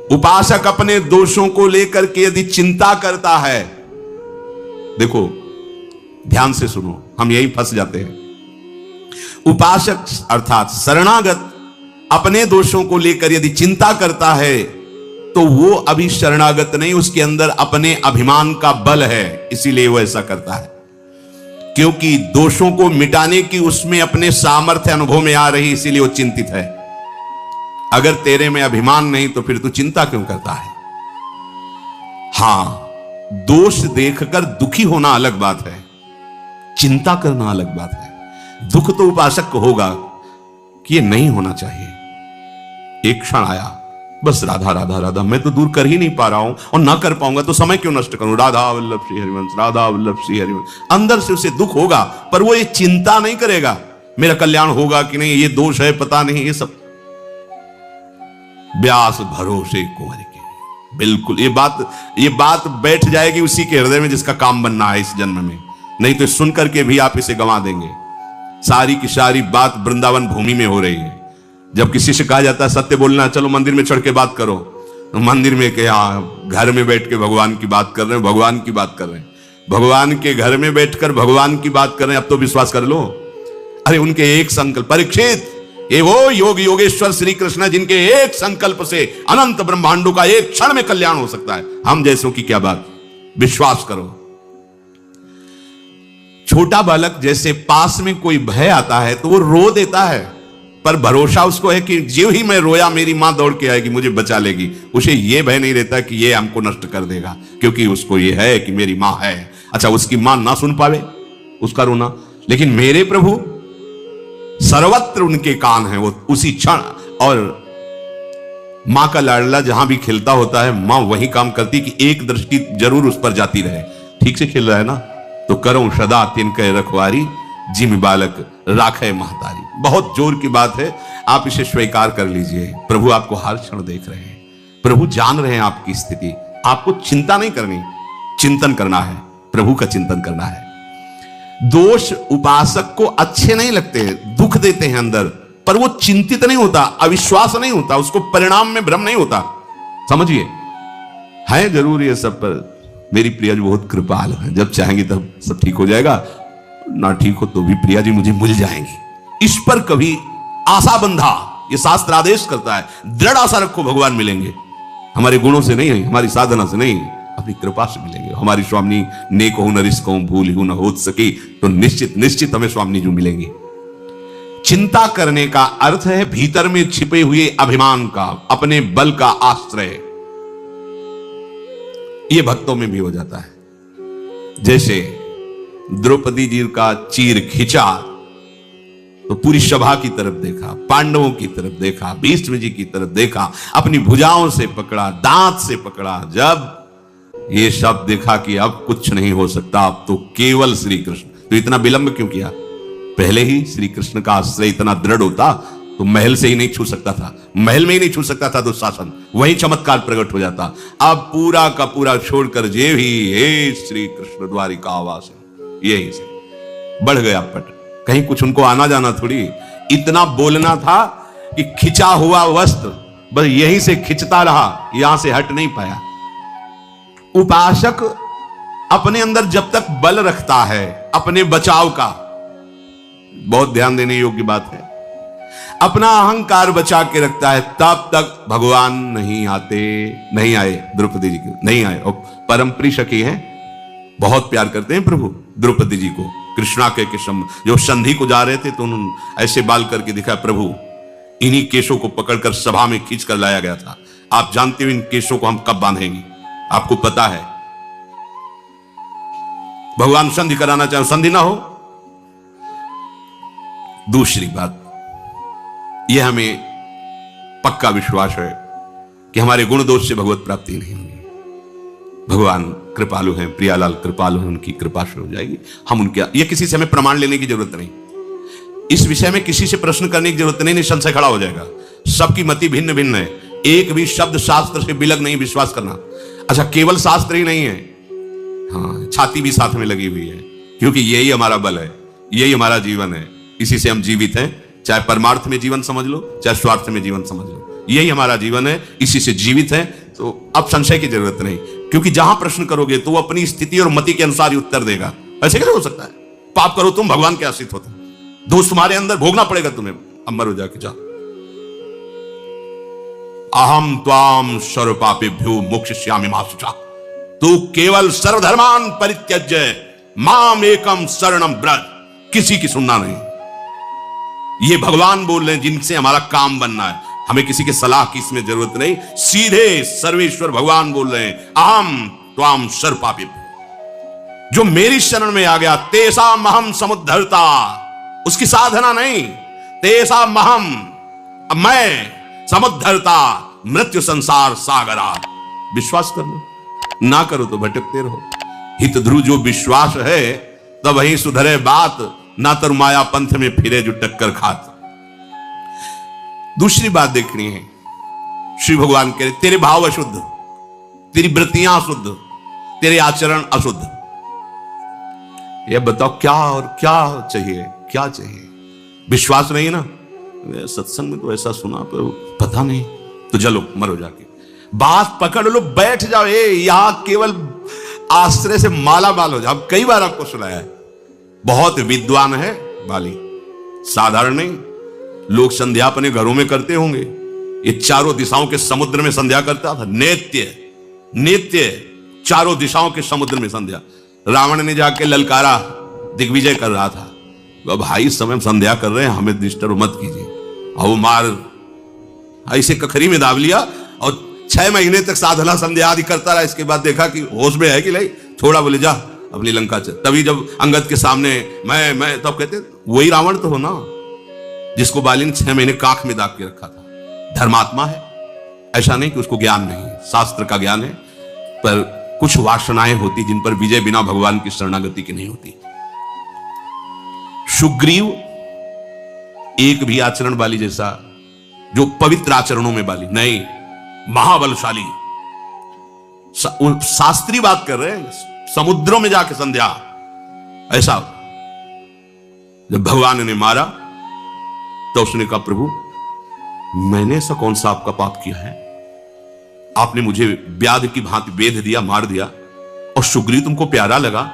उपासक अपने दोषों को लेकर के यदि चिंता करता है, देखो ध्यान से सुनो, हम यही फंस जाते हैं। उपासक अर्थात शरणागत अपने दोषों को लेकर यदि चिंता करता है तो वो अभी शरणागत नहीं, उसके अंदर अपने अभिमान का बल है, इसीलिए वो ऐसा करता है। क्योंकि दोषों को मिटाने की उसमें अपने सामर्थ्य अनुभव में आ रही, इसीलिए वो चिंतित है। अगर तेरे में अभिमान नहीं तो फिर तू चिंता क्यों करता है? हां, दोष देखकर दुखी होना अलग बात है, चिंता करना अलग बात है। दुख तो उपासक को होगा कि ये नहीं होना चाहिए। एक क्षण आया, बस राधा राधा राधा, मैं तो दूर कर ही नहीं पा रहा हूं और ना कर पाऊंगा तो समय क्यों नष्ट करूं, राधा वल्लभ श्री हरिवंश, राधा वल्लभ श्री हरिवंश। अंदर से उसे दुख होगा, पर वो ये चिंता नहीं करेगा मेरा कल्याण होगा कि नहीं, ये दोष है पता नहीं, ये सब व्यास भरोसे कुंवर के। बिल्कुल ये बात बैठ जाएगी उसी के हृदय में जिसका काम बनना है इस जन्म में, नहीं तो सुन करके भी आप इसे गंवा देंगे। सारी की सारी बात वृंदावन भूमि में हो रही है। जब किसी से कहा जाता है सत्य बोलना, चलो मंदिर में चढ़ के बात करो, तो मंदिर में क्या, घर में बैठ के भगवान की बात कर रहे हैं, भगवान की बात कर रहे हैं, भगवान के घर में बैठकर भगवान की बात कर रहे हैं। अब तो विश्वास कर लो। अरे उनके एक संकल्प, परीक्षित ये वो योग योगेश्वर श्री कृष्ण जिनके एक संकल्प से अनंत ब्रह्मांडों का एक क्षण में कल्याण हो सकता है। हम जैसों की क्या बात, विश्वास करो। छोटा बालक जैसे पास में कोई भय आता है तो वो रो देता है, पर भरोसा उसको है कि जो ही मैं रोया मेरी मां दौड़ के आएगी, मुझे बचा लेगी। उसे ये भय नहीं रहता कि ये हमको नष्ट कर देगा, क्योंकि उसको ये है कि मेरी मां है। अच्छा, उसकी मां ना सुन पावे उसका रोना, लेकिन मेरे प्रभु सर्वत्र उनके कान हैं, वो उसी क्षण। और मां का लाडला जहां भी खेलता होता है, मां वही काम करती कि एक दृष्टि जरूर उस पर जाती रहे, ठीक से खेल रहा है ना, तो करो सदा तिनके रखवारी, जिम बालक राखे महतारी। बहुत जोर की बात है, आप इसे स्वीकार कर लीजिए। प्रभु आपको हर क्षण देख रहे हैं, प्रभु जान रहे हैं आपकी स्थिति। आपको चिंता नहीं करनी, चिंतन करना है, प्रभु का चिंतन करना है। दोष उपासक को अच्छे नहीं लगते, दुख देते हैं अंदर, पर वो चिंतित नहीं होता, अविश्वास नहीं होता, उसको परिणाम में भ्रम नहीं होता। समझिए, है जरूर ये सब, पर मेरी प्रिया जी बहुत कृपाल है, जब चाहेंगी तब सब ठीक हो जाएगा, ना ठीक हो तो भी प्रिया जी मुझे मिल जाएंगी। इस पर कभी आशा बंधा, ये शास्त्र आदेश करता है, दृढ़ आशा रखो भगवान मिलेंगे। हमारे गुणों से नहीं, हमारी साधना से नहीं, अपनी कृपा से मिलेंगे। हमारी स्वामी नेक हो न रिस्क हो, भूल हो न हो सकी, तो निश्चित निश्चित हमें स्वामी जी मिलेंगे। चिंता करने का अर्थ है भीतर में छिपे हुए अभिमान का, अपने बल का आश्रय। यह भक्तों में भी हो जाता है। जैसे द्रौपदी जी का चीर खींचा तो पूरी सभा की तरफ देखा, पांडवों की तरफ देखा, भीष्म जी की तरफ देखा, अपनी भुजाओं से पकड़ा, दांत से पकड़ा। जब ये शब्द देखा कि अब कुछ नहीं हो सकता, अब तो केवल श्री कृष्ण, तो इतना विलंब क्यों किया? पहले ही श्री कृष्ण का आश्रय इतना दृढ़ होता तो महल से ही नहीं छू सकता था, महल में ही नहीं छू सकता था दुशासन, वही चमत्कार प्रकट हो जाता। अब पूरा का पूरा छोड़कर जे भी हे श्री कृष्ण द्वारिका आवास, यही से बढ़ गया पट। कहीं कुछ उनको आना जाना थोड़ी, इतना बोलना था कि खिंचा हुआ वस्त्र बस यहीं से खिंचता रहा, यहां से हट नहीं पाया। उपासक अपने अंदर जब तक बल रखता है अपने बचाव का, बहुत ध्यान देने योग्य बात है, अपना अहंकार बचा के रखता है, तब तक भगवान नहीं आते। नहीं आए द्रौपदी जी के, नहीं आए। और परम प्रिय सखी हैं, बहुत प्यार करते हैं प्रभु द्रौपदी जी को। कृष्णा के जो संधि को जा रहे थे तो उन्होंने ऐसे बाल करके दिखा, प्रभु इन्हीं केशों को पकड़कर सभा में खींच कर लाया गया था। आप जानते हो इन केशों को हम कब बांधेंगे, आपको पता है। भगवान संधि कराना चाहे, संधि ना हो। दूसरी बात, यह हमें पक्का विश्वास है कि हमारे गुण दोष से भगवत प्राप्ति नहीं होगी। भगवान कृपालु हैं, प्रियालाल कृपालु हैं, उनकी कृपा से हो जाएगी। हम उनके, ये किसी से हमें प्रमाण लेने की जरूरत नहीं, इस विषय में किसी से प्रश्न करने की जरूरत नहीं, निसंशय खड़ा हो जाएगा। सबकी मति भिन्न भिन्न है, एक भी शब्द शास्त्र से बिलग नहीं विश्वास करना। अच्छा, केवल शास्त्र ही नहीं है, हाँ, छाती भी साथ में लगी हुई है, क्योंकि यही हमारा बल है, यही हमारा जीवन है, इसी से हम जीवित हैं। चाहे परमार्थ में जीवन समझ लो, चाहे स्वार्थ में जीवन समझ लो, यही हमारा जीवन है, इसी से जीवित है। तो अब संशय की जरूरत नहीं, क्योंकि जहां प्रश्न करोगे तो वो अपनी स्थिति और मति के अनुसार ही उत्तर देगा। ऐसे कैसे हो सकता है? पाप करो तुम, भगवान के आश्रित होते, दोष तुम्हारे अंदर, भोगना पड़ेगा तुम्हें। अब मरो जाके, जाओ। अहम त्वाम सर्व पापेभ्यो मोक्षयिष्यामि मा शुचा। तू केवल सर्वधर्मान परित्यज्य माम एकम शरणम ब्रज। किसी की सुनना नहीं। ये भगवान बोल रहे हैं जिनसे हमारा काम बनना है, हमें किसी के सलाह की इसमें जरूरत नहीं। सीधे सर्वेश्वर भगवान बोल रहे हैं, अहम त्वाम सर्व पापेभ्यो। जो मेरी शरण में आ गया, तेसा महम समुद्धरता, उसकी साधना नहीं, तेसा महम, मैं समुद्धरता मृत्यु संसार सागरा। विश्वास कर लो, ना करो तो भटकते रहो। हित ध्रुव जो विश्वास है, तब वही सुधरे बात, ना तर माया पंथ में फिरे जो टक्कर खात। दूसरी बात देखनी है, श्री भगवान कह रहे तेरे भाव अशुद्ध, तेरी वृत्तियां अशुद्ध, तेरे आचरण अशुद्ध। ये बताओ क्या और क्या चाहिए, क्या चाहिए? विश्वास नहीं ना, सत्संग में तो ऐसा सुना पर पता नहीं, तो चलो मरो जाके, बात पकड़ लो, बैठ जाओ। यहां केवल आश्रय से माला माल हो जाओ। कई बार आपको सुनाया है, बहुत विद्वान है बाली, साधारण नहीं। लोग संध्या अपने घरों में करते होंगे, ये चारों दिशाओं के समुद्र में संध्या करता था। नित्य चारों दिशाओं के समुद्र में संध्या। रावण ने जाके ललकारा, दिग्विजय कर रहा था, भाई इस समय संध्या कर रहे हैं, हमें डिस्टर्ब मत कीजिए। और वो मार ऐसे कखरी में दाब लिया और 6 महीने तक साधना संध्या आदि करता रहा। इसके बाद देखा कि होश में है कि नहीं, थोड़ा बोले जा अपनी लंका चल। तभी जब अंगद के सामने मैं तब कहते वही रावण तो हो ना, जिसको बाली ने 6 महीने काख में दाब के रखा था। धर्मात्मा है, ऐसा नहीं कि उसको ज्ञान नहीं, शास्त्र का ज्ञान है, पर कुछ वासनाएं होती जिन पर विजय बिना भगवान की शरणागति की नहीं होती। सुग्रीव एक भी आचरण वाली जैसा, जो पवित्र आचरणों में वाली नहीं, महाबलशाली। शास्त्रीय बात कर रहे हैं, समुद्रों में जाके संध्या। ऐसा जब भगवान ने मारा तो उसने कहा, प्रभु मैंने ऐसा कौन सा आपका पाप किया है? आपने मुझे व्याध की भांति वेध दिया, मार दिया, और सुग्रीव तुमको प्यारा लगा?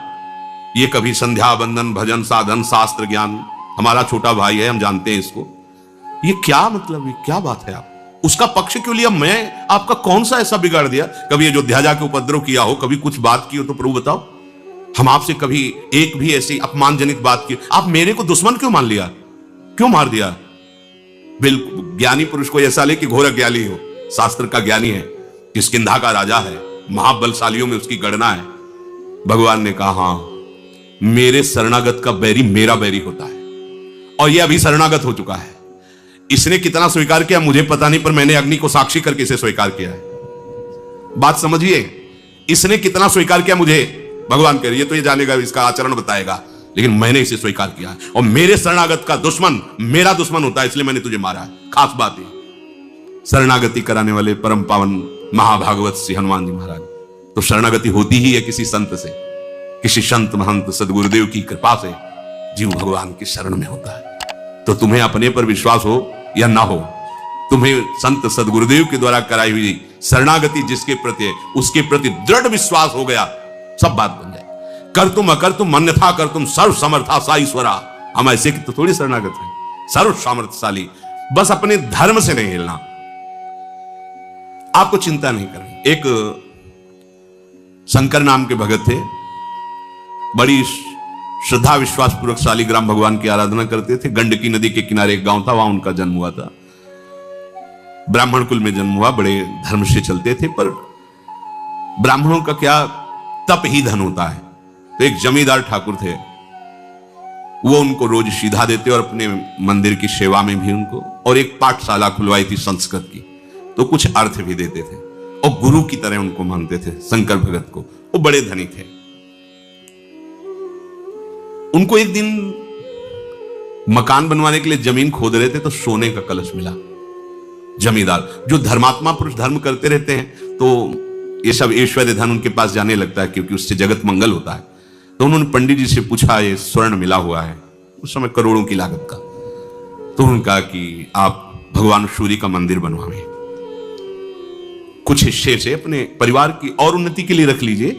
ये कभी संध्या बंदन भजन साधन शास्त्र ज्ञान, हमारा छोटा भाई है, हम जानते हैं इसको। ये क्या मतलब, ये क्या बात है? आप उसका पक्ष क्यों लिया? मैं आपका कौन सा ऐसा बिगाड़ दिया? कभी अयोध्या जाके उपद्रव किया हो, कभी कुछ बात की हो तो प्रभु बताओ। हम आपसे कभी एक भी ऐसी अपमानजनित बात की? आप मेरे को दुश्मन क्यों मान लिया, क्यों मार दिया? बिल्कुल ज्ञानी पुरुष को ऐसा ले कि घोर ज्ञानी हो, शास्त्र का ज्ञानी है, किष्किंधा का राजा है, महाबलशालियों में उसकी गणना है। भगवान ने कहा, हाँ मेरे शरणागत का बैरी मेरा बैरी होता है, और यह अभी शरणागत हो चुका है। इसने कितना स्वीकार किया मुझे पता नहीं, पर मैंने अग्नि को साक्षी करके इसे स्वीकार किया है। बात समझिए, इसने कितना स्वीकार किया मुझे, भगवान कह रही है तो ये जानेगा, इसका आचरण बताएगा, लेकिन मैंने इसे स्वीकार किया है। और मेरे शरणागत का दुश्मन मेरा दुश्मन होता है, इसलिए मैंने तुझे मारा है। खास बात है, शरणागति कराने वाले परम पावन महाभागवत श्री हनुमान जी महाराज। तो शरणागति होती ही है किसी संत से, किसी संत महंत सदगुरुदेव की कृपा से जीव भगवान की शरण में होता है। तो तुम्हें अपने पर विश्वास हो या ना हो, तुम्हें संत सदगुरुदेव के द्वारा कराई हुई शरणागति जिसके प्रति है, उसके प्रति दृढ़ विश्वास हो गया, सब बात बन जाए। कर तुम अकर तुम अन्यथा कर तुम सर्व समर्था सा ईश्वरा। हम ऐसे की तो थोड़ी शरणागत है, सर्व सामर्थ्यशाली। बस अपने धर्म से नहीं हिलना, आपको चिंता नहीं करनी। एक शंकर नाम के भगत थे, बड़ी श्रद्धा विश्वास पूर्वक शालिग्राम भगवान की आराधना करते थे। गंडकी नदी के किनारे एक गांव था, वहां उनका जन्म हुआ था। ब्राह्मण कुल में जन्म हुआ, बड़े धर्म से चलते थे, पर ब्राह्मणों का क्या तप ही धन होता है। तो एक जमींदार ठाकुर थे, वो उनको रोज सीधा देते और अपने मंदिर की सेवा में भी उनको, और एक पाठशाला खुलवाई थी संस्कृत की, तो कुछ अर्थ भी देते थे और गुरु की तरह उनको मानते थे शंकर भगत को। वो बड़े धनी थे। उनको एक दिन मकान बनवाने के लिए जमीन खोद रहे थे, तो सोने का कलश मिला। जमींदार जो धर्मात्मा पुरुष धर्म करते रहते हैं, तो ये सब ऐश्वर्य धन उनके पास जाने लगता है, क्योंकि उससे जगत मंगल होता है। तो उन्होंने पंडित जी से पूछा, ये स्वर्ण मिला हुआ है, उस समय करोड़ों की लागत का। तो उन्होंने कहा कि आप भगवान सूर्य का मंदिर बनवाएं। कुछ हिस्से से अपने परिवार की और उन्नति के लिए रख लीजिए,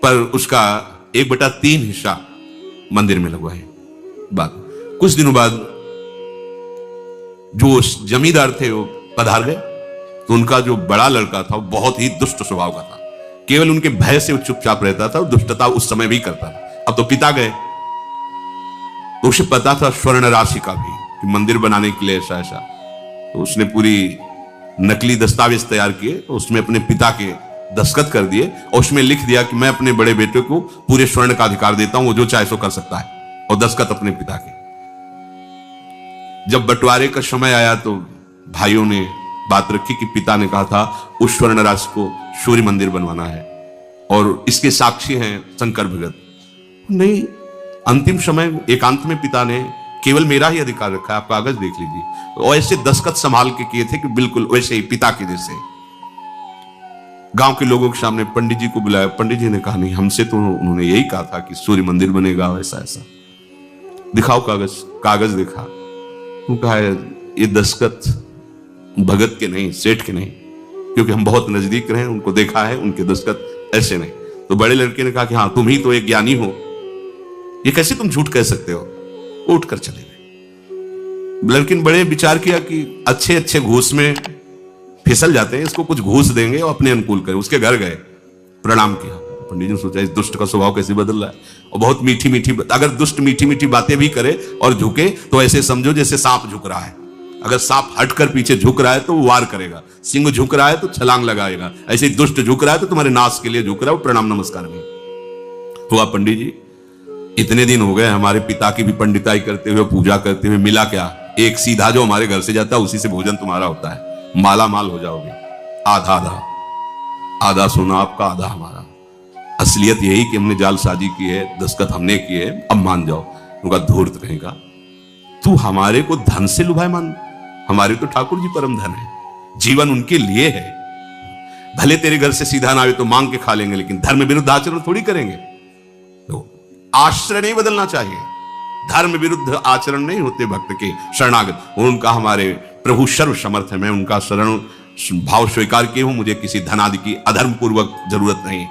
पर उसका 1/3 हिस्सा मंदिर में लगवाए। बात कुछ दिनों बाद जो जमींदार थे वो पधार गए, तो उनका जो बड़ा लड़का था वो बहुत ही दुष्ट स्वभाव का था। केवल उनके भय से वो चुपचाप रहता था, दुष्टता उस समय भी करता था। अब तो पिता गए, तो उसे पता था स्वर्ण राशि का भी कि मंदिर बनाने के लिए ऐसा ऐसा, तो उसने पूरी नकली दस्तावेज तैयार किए, तो उसमें अपने पिता के दस्तखत कर दिए और उसमें लिख दिया कि मैं अपने बड़े बेटे को पूरे स्वर्ण का अधिकार देता हूं, वो जो चाहे सो कर सकता है, और दस्तखत अपने पिता के। जब बंटवारे का समय आया तो भाइयों ने बात रखी कि पिता ने कहा था उस स्वर्ण राशि को सूर्य मंदिर बनवाना है और इसके साक्षी हैं शंकर भगत। नहीं, अंतिम समय एकांत में पिता ने केवल मेरा ही अधिकार रखा है, आप कागज देख लीजिए, और ऐसे दस्तखत संभाल के किए थे कि बिल्कुल वैसे ही पिता के जैसे। गांव के लोगों के सामने पंडित जी को बुलाया। पंडित जी ने कहा नहीं, हमसे तो उन्होंने यही कहा था कि सूर्य मंदिर बनेगा, ऐसा ऐसा, दिखाओ कागज। कागज देखा, वो कहा ये दस्तखत भगत के नहीं, सेठ के नहीं, क्योंकि हम बहुत नजदीक रहे, उनको देखा है, उनके दस्तखत ऐसे नहीं। तो बड़े लड़के ने कहा कि हाँ तुम ही तो एक ज्ञानी हो, ये कैसे तुम झूठ कह सकते हो। उठकर चले गए। लड़के ने बड़े विचार किया कि अच्छे अच्छे घूस में फिसल जाते हैं, इसको कुछ घूस देंगे और अपने अनुकूल करें। उसके घर गए, प्रणाम किया। पंडित जी ने सोचा इस दुष्ट का स्वभाव कैसे बदल रहा है, और बहुत मीठी मीठी, अगर दुष्ट मीठी मीठी बातें भी करे और झुके तो ऐसे समझो जैसे सांप झुक रहा है। अगर सांप हटकर पीछे झुक रहा है तो वो वार करेगा, सिंह झुक रहा है तो छलांग लगाएगा, ऐसे दुष्ट झुक रहा है तो तुम्हारे नाश के लिए झुक रहा है, प्रणाम नमस्कार भी हुआ। पंडित जी, इतने दिन हो गए हमारे पिता की भी पंडिताई करते हुए, पूजा करते हुए, मिला क्या? एक सीधा जो हमारे घर से जाता है उसी से भोजन तुम्हारा होता है, माला माल हो जाओगे। आधा आधा, आधा सोना आपका, आधा हमारा। असलियत यही कि हमने जालसाजी की है, दस्तखत हमने किए है, अब मान जाओ। उनका धूर्त कहेगा, तू हमारे को धन से लुभाए मान? हमारे तो ठाकुर जी परम धन है, जीवन उनके लिए है। भले तेरे घर से सीधा ना आए तो मांग के खा लेंगे, लेकिन धर्म विरुद्ध आचरण थोड़ी करेंगे। तो आश्रय नहीं बदलना चाहिए, धर्म विरुद्ध आचरण नहीं होते भक्त के शरणागत। उनका हमारे प्रभु सर्व समर्थ है, मैं उनका शरण भाव स्वीकार किए हूं, मुझे किसी धन आदि की अधर्म पूर्वक जरूरत नहीं।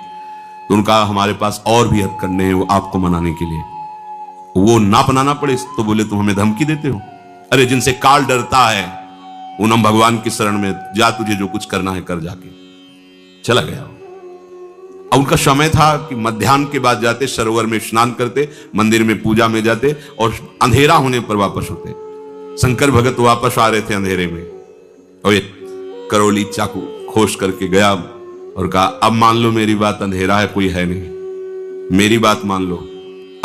तो उनका हमारे पास और भी हद करने हैं वो आपको मनाने के लिए, वो ना बनाना पड़े तो बोले तुम हमें धमकी देते हो। अरे जिनसे काल डरता है उन हम भगवान की शरण में जा, तुझे जो कुछ करना है कर। जाके चला गया। अब उनका समय था कि मध्याह्न के बाद जाते, सरोवर में स्नान करते, मंदिर में पूजा में जाते और अंधेरा होने पर वापस होते। शंकर भगत वापस आ रहे थे अंधेरे में, और ये करौली चाकू खोस करके गया और कहा अब मान लो मेरी बात, अंधेरा है कोई है नहीं, मेरी बात मान लो,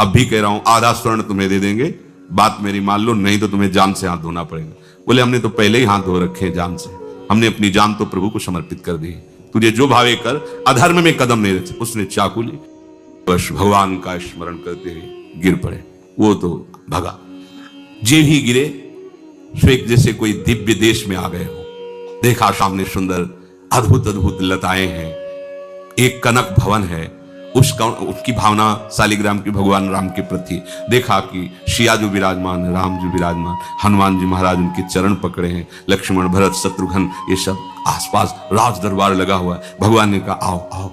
अब भी कह रहा हूं आधा स्वर्ण तुम्हें दे देंगे, बात मेरी मान लो, नहीं तो तुम्हें जान से हाथ धोना पड़ेगा। बोले हमने तो पहले ही हाथ धो रखे हैं जान से, हमने अपनी जान तो प्रभु को समर्पित कर दी, तुझे जो भावे कर, अधर्म में कदम नहीं रखे। उसने चाकू ली, बस भगवान का स्मरण करते हुए गिर पड़े, वो तो भगा। जे ही गिरे स्वेग जैसे कोई दिव्य देश में आ गए हो। देखा सामने सुंदर अद्भुत अद्भुत लताएं हैं, एक कनक भवन है, उसकी भावना शालिग्राम की भगवान राम के प्रति। देखा कि सिया जो विराजमान है, राम जो विराजमान, हनुमान जी महाराज उनके चरण पकड़े हैं, लक्ष्मण भरत शत्रुघ्न ये सब आसपास राज दरबार लगा हुआ है। भगवान ने कहा आओ आओ।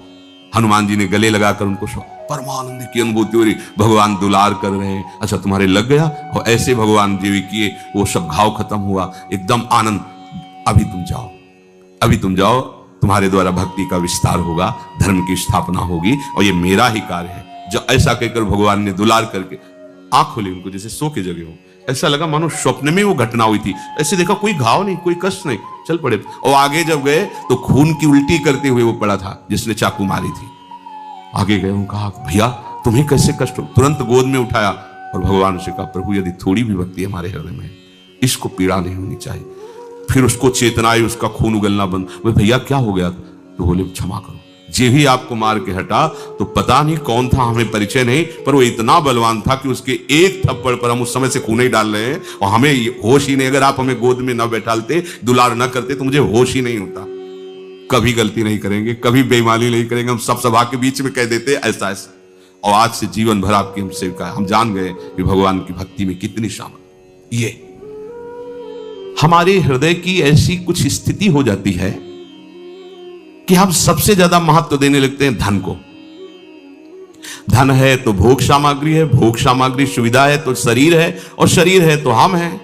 हनुमान जी ने गले लगाकर उनको परमानंद की अनुभूति हो रही, भगवान दुलार कर रहे हैं। अच्छा तुम्हारे लग गया? और ऐसे भगवान जीवी किए, वो सब घाव खत्म हुआ, एकदम आनंद। अभी तुम जाओ, अभी तुम जाओ, तुम्हारे द्वारा भक्ति का विस्तार होगा, धर्म की स्थापना होगी, और ये मेरा ही कार्य है। जब ऐसा कहकर भगवान ने दुलार करके आंख खोली उनको, जैसे सो के जगे हो, ऐसा लगा मानो स्वप्न में वो घटना हुई थी। ऐसे देखा कोई घाव नहीं, कोई कष्ट नहीं, चल पड़े। और आगे जब गए तो खून की उल्टी करते हुए वो पड़ा था जिसने चाकू मारी थी। आगे गए, कहा भैया तुम्हें कैसे कष्ट हो? तुरंत गोद में उठाया और भगवान से कहा प्रभु यदि थोड़ी भी भक्ति हमारे हृदय में, इसको पीड़ा नहीं होनी चाहिए। फिर उसको चेतना आई, उसका खून उगलना बंद। बोले भैया क्या हो गया? तो बोले क्षमा करो, जे भी आपको मार के हटा तो पता नहीं कौन था, हमें परिचय नहीं, पर वो इतना बलवान था कि उसके एक थप्पड़ पर हम उस समय से खून ही डाल रहे हैं और हमें होश ही नहीं। अगर आप हमें गोद में न बैठालते, दुलार न करते तो मुझे होश ही नहीं होता। कभी गलती नहीं करेंगे, कभी बेईमानी नहीं करेंगे, हम सब सभा के बीच में कह देते ऐसा ऐसा। और आज से जीवन भर आपकी हम सेविका है। हम जान गए कि भगवान की भक्ति में कितनी शामत। ये हमारे हृदय की ऐसी कुछ स्थिति हो जाती है कि हम सबसे ज्यादा महत्व देने लगते हैं धन को। धन है तो भोग सामग्री है, भोग सामग्री सुविधा है तो शरीर है, और शरीर है तो हम हैं,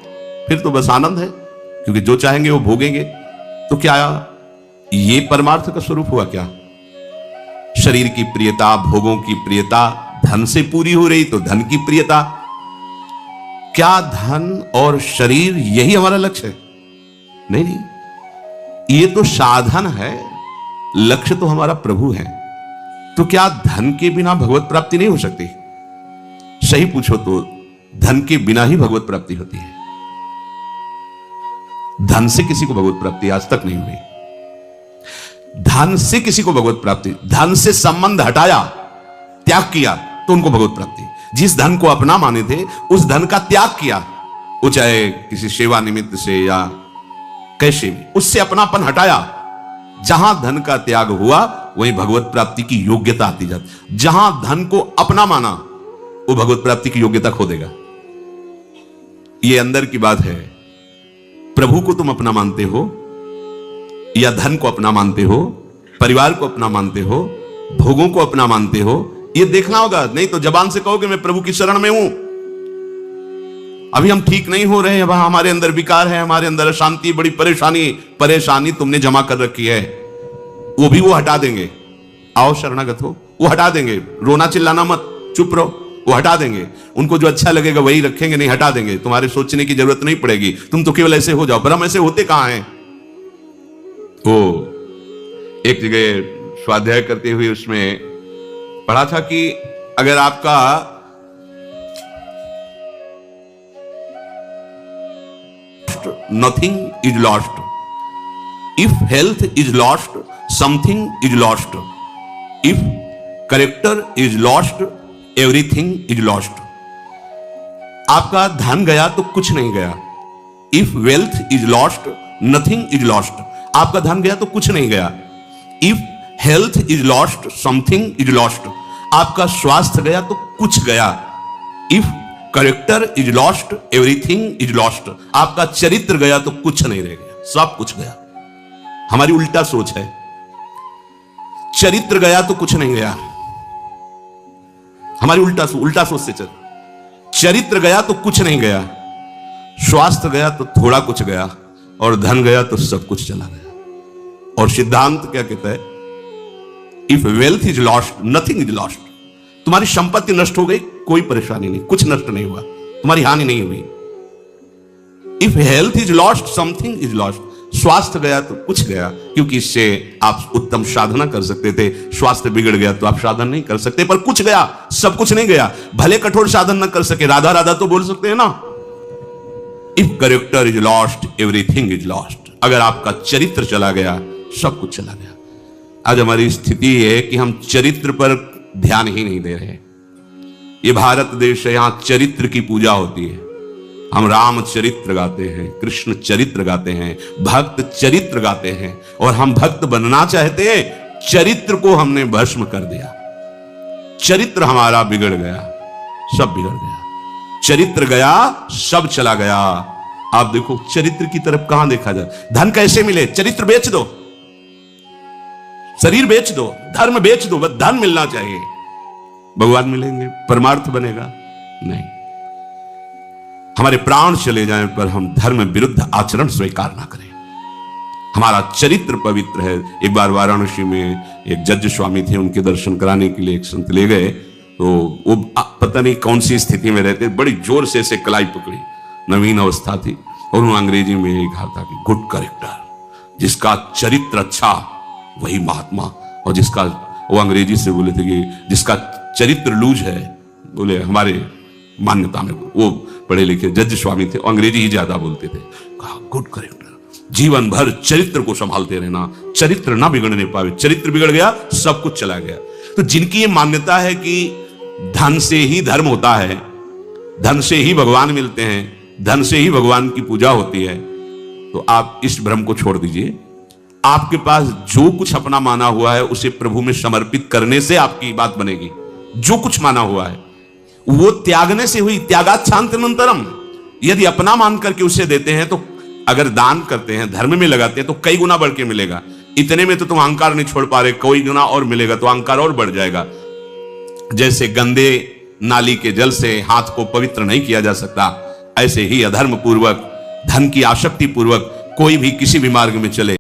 फिर तो बस आनंद है, क्योंकि जो चाहेंगे वो भोगेंगे। तो क्या ये परमार्थ का स्वरूप हुआ क्या? शरीर की प्रियता, भोगों की प्रियता धन से पूरी हो रही तो धन की प्रियता। क्या धन और शरीर यही हमारा लक्ष्य है? नहीं नहीं, ये तो साधन है, लक्ष्य तो हमारा प्रभु है। तो क्या धन के बिना भगवत प्राप्ति नहीं हो सकती? सही पूछो तो धन के बिना ही भगवत प्राप्ति होती है। धन से किसी को भगवत प्राप्ति आज तक नहीं हुई। धन से किसी को भगवत प्राप्ति, धन से संबंध हटाया, त्याग किया तो उनको भगवत प्राप्ति। जिस धन को अपना माने थे उस धन का त्याग किया, वो चाहे किसी सेवा निमित्त से या कैसे भी, उससे अपनापन हटाया। जहां धन का त्याग हुआ वहीं भगवत प्राप्ति की योग्यता आती जाती। जहां धन को अपना माना वो भगवत प्राप्ति की योग्यता खो देगा। ये अंदर की बात है। प्रभु को तुम अपना मानते हो या धन को अपना मानते हो, परिवार को अपना मानते हो, भोगों को अपना मानते हो, ये देखना होगा। नहीं तो जबान से कहोगे मैं प्रभु की शरण में हूं, अभी हम ठीक नहीं हो रहे हैं, वहां हमारे अंदर विकार है, हमारे अंदर अशांति, बड़ी परेशानी तुमने जमा कर रखी है, वो भी वो हटा देंगे। आओ शरणागत हो, वो हटा देंगे। रोना चिल्लाना मत, चुप रहो, वो हटा देंगे। उनको जो अच्छा लगेगा वही रखेंगे, नहीं हटा देंगे। तुम्हारे सोचने की जरूरत नहीं पड़ेगी, तुम तो केवल ऐसे हो जाओ। पर हम ऐसे होते कहां हैं? वो एक जगह स्वाध्याय करते हुए उसमें पढ़ा था कि अगर आपका nothing is lost. If health is lost, something is lost. If character is lost, everything is lost. आपका धन गया तो कुछ नहीं गया। If wealth is lost, nothing is lost. आपका धन गया तो कुछ नहीं गया। If health is lost, something is lost. आपका स्वास्थ्य गया तो कुछ गया। If character is lost, everything is lost. आपका चरित्र गया तो कुछ नहीं रह गया, सब कुछ गया। हमारी उल्टा सोच है, चरित्र गया तो कुछ नहीं गया। हमारी उल्टा सोच से चल, चरित्र गया तो कुछ नहीं गया, स्वास्थ्य गया तो थोड़ा कुछ गया, और धन गया तो सब कुछ चला गया। और सिद्धांत क्या कहता है? If wealth is lost, nothing is lost. तुम्हारी संपत्ति नष्ट हो गई, कोई परेशानी नहीं, कुछ नष्ट नहीं हुआ, तुम्हारी हानि नहीं हुई। If health is lost, something is lost. स्वास्थ्य गया तो कुछ गया, क्योंकि इससे आप उत्तम साधना कर सकते थे। स्वास्थ्य बिगड़ गया तो आप साधन नहीं कर सकते, पर कुछ गया, सब कुछ नहीं गया। भले कठोर साधन न कर सके, राधा राधा तो बोल सकते हैं ना। If character is lost, everything is lost. अगर आपका चरित्र चला गया, सब कुछ चला गया। आज हमारी स्थिति है कि हम चरित्र पर ध्यान ही नहीं दे रहे। ये भारत देश है, यहां चरित्र की पूजा होती है। हम राम चरित्र गाते हैं, कृष्ण चरित्र गाते हैं, भक्त चरित्र गाते हैं, और हम भक्त बनना चाहते हैं। चरित्र को हमने भस्म कर दिया। चरित्र हमारा बिगड़ गया, सब बिगड़ गया। चरित्र गया, सब चला गया। आप देखो चरित्र की तरफ कहां देखा जाए। धन कैसे मिले? चरित्र बेच दो, शरीर बेच दो, धर्म बेच दो, बस धन मिलना चाहिए। भगवान मिलेंगे, परमार्थ बनेगा? नहीं। हमारे प्राण चले जाएं पर हम धर्म विरुद्ध आचरण स्वीकार ना करें। हमारा चरित्र पवित्र है। एक बार वाराणसी में एक जज स्वामी थे, उनके दर्शन कराने के लिए एक संत ले गए, तो वो पता नहीं कौन सी स्थिति में रहते, बड़ी जोर से ऐसे कलाई पकड़ी, नवीन अवस्था थी, और उन्होंने अंग्रेजी में यही कहा था कि गुड कैरेक्टर, जिसका चरित्र अच्छा वही महात्मा। और जिसका, वो अंग्रेजी से बोले थे कि जिसका चरित्र लूज है, बोले हमारे मान्यता में, वो पढ़े लिखे जज स्वामी थे, अंग्रेजी ही ज्यादा बोलते थे। कहा गुड कैरेक्टर, जीवन भर चरित्र को संभालते रहना, चरित्र ना बिगड़ने पावे। चरित्र बिगड़ गया, सब कुछ चला गया। तो जिनकी ये मान्यता है कि धन से ही धर्म होता है, धन से ही भगवान मिलते हैं, धन से ही भगवान की पूजा होती है, तो आप इस भ्रम को छोड़ दीजिए। आपके पास जो कुछ अपना माना हुआ है उसे प्रभु में समर्पित करने से आपकी बात बनेगी। जो कुछ माना हुआ है वो त्यागने से हुई। त्यागात शांतिनंतरम। यदि अपना मान करके उसे देते हैं, तो अगर दान करते हैं, धर्म में लगाते हैं, तो कई गुना बढ़ के मिलेगा। इतने में तो तुम अहंकार नहीं छोड़ पा रहे, कोई गुना और मिलेगा तो अहंकार और बढ़ जाएगा। जैसे गंदे नाली के जल से हाथ को पवित्र नहीं किया जा सकता, ऐसे ही अधर्म पूर्वक, धन की आसक्ति पूर्वक कोई भी किसी भी मार्ग में चले